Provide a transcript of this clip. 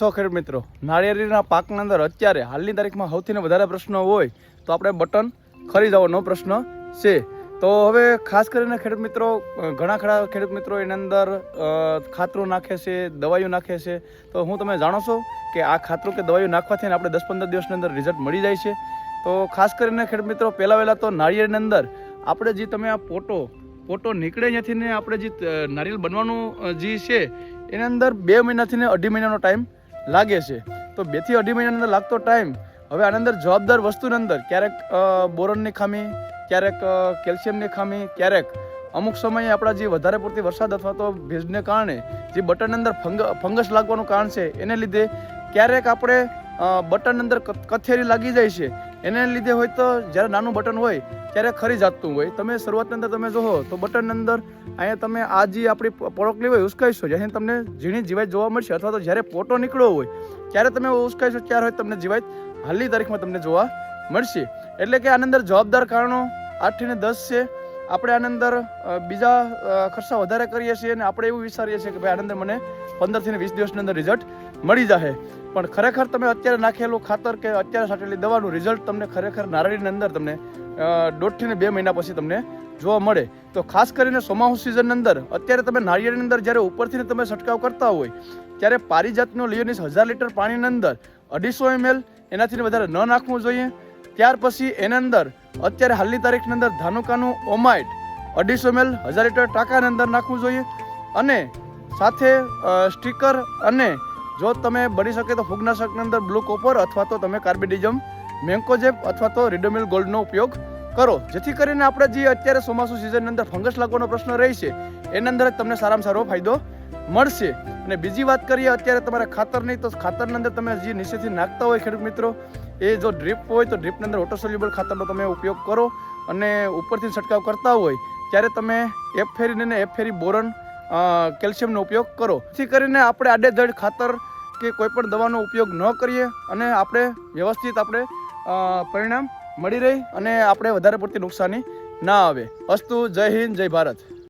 તો ખેડૂત મિત્રો, નાળિયેરીના પાકની અંદર અત્યારે હાલની તારીખમાં સૌથી વધારે પ્રશ્ન હોય તો આપણે બટન ખરીદવાનો પ્રશ્ન છે. તો હવે ખાસ કરીને ખેડૂત મિત્રો, ઘણા ખરા ખેડૂત મિત્રો એની અંદર ખાતરો નાખે છે, દવાઈઓ નાખે છે. તો હું તમે જાણો છો કે આ ખાતરો કે દવાઈઓ નાખવાથી આપણે 10-15 દિવસની અંદર રિઝલ્ટ મળી જાય છે. તો ખાસ કરીને ખેડૂત મિત્રો, પહેલાં તો નાળિયેરની અંદર આપણે જે તમે આ પોટો નીકળે ત્યાંથી ને આપણે જે નારિયેળ બનવાનું જે છે એની અંદર 2 મહિનાથી ને 2.5 મહિનાનો ટાઈમ લાગે છે. તો 2 થી 2.5 મહિનાની અંદર લાગતો ટાઈમ, હવે આની અંદર જવાબદાર વસ્તુની અંદર ક્યારેક બોરોનની ખામી, ક્યારેક કેલ્શિયમની ખામી, ક્યારેક અમુક સમયે આપણા જે વધારે પૂરતી વરસાદ અથવા તો ભેજને કારણે જે બટનની અંદર ફંગસ લાગવાનું કારણ છે એને લીધે ક્યારેક આપણે બટનની અંદર કથેરી લાગી જાય છે. એને લીધે હોય તો જ્યારે નાનું બટન હોય ત્યારે ખરી જાતતું હોય. તમે શરૂઆતની અંદર તમે જોવો તો બટનની અંદર અહીંયા તમે આ જે આપણી પ્રોડક્ટ હોય ઉસકાઈશો, જ્યાંથી તમને ઝીણી જીવાત જોવા મળશે, અથવા તો જ્યારે પોટો નીકળ્યો હોય ત્યારે તમે ઉસકાઈશો ત્યારે હોય તમને જીવાત હાલની તારીખમાં તમને જોવા મળશે. એટલે કે આની અંદર જવાબદાર કારણો 8 થી 10 છે. આપણે આની અંદર બીજા ખર્ચા વધારે કરીએ છીએ અને આપણે એવું વિચારીએ છીએ કે ભાઈ આની અંદર મને 15 થી 20 દિવસની અંદર રિઝલ્ટ મળી જશે. પણ ખરેખર તમે અત્યારે નાખેલું ખાતર કે અત્યારે છાંટેલી દવાનું રિઝલ્ટ તમને ખરેખર નારળીની અંદર તમને 1.5 થી 2 મહિના પછી તમને જોવા મળે. તો ખાસ કરીને ચોમાસુ સિઝનની અંદર અત્યારે તમે નાળિયેરની અંદર જ્યારે ઉપરથી તમે છંટકાવ કરતા હોય ત્યારે પારિજાતનો લિયોનિસ 1000 લીટર પાણીની અંદર 250 ml એનાથી વધારે ન નાખવું જોઈએ. ત્યાર પછી એની અંદર અત્યારે હાલની તારીખની અંદર ધાનુકાનું ઓમાઇટ 250 ml 1000 લીટર ટાંકાની અંદર નાખવું જોઈએ. અને સાથે સ્ટીકર, અને જો તમે બની શકે તો ફૂગનાશકની અંદર બ્લુ કોપર અથવા તો તમે કાર્બેડિઝમ, મેન્કોજેબ અથવા તો રિડોમિલ ગોલ્ડનો ઉપયોગ કરો, જેથી કરીને આપણે જે અત્યારે ચોમાસુ સિઝનની અંદર ફંગસ લાગવાનો પ્રશ્ન રહે છે એની અંદર તમને સારામાં સારો ફાયદો મળશે. અને બીજી વાત કરીએ અત્યારે તમારે ખાતરની, તો ખાતરની અંદર તમે જે નીચેથી નાખતા હોય ખેડૂત મિત્રો, એ જો ડ્રીપ હોય તો ડ્રીપની અંદર વોટર સોલ્યુબલ ખાતરનો તમે ઉપયોગ કરો. અને ઉપરથી છંટકાવ કરતા હોય ત્યારે તમે એફ ફેરીને એફ ફેરી બોરન કેલ્શિયમનો ઉપયોગ કરો, જેથી કરીને આપણે આડેધડ ખાતર કે કોઈ પણ દવાનો ઉપયોગ ન કરીએ અને આપણે વ્યવસ્થિત આપણે પરિણામ મળી રહે અને આપણે વધારે પડતી નુકસાની ના આવે. અસ્તુ. જય હિન્દ, જય ભારત.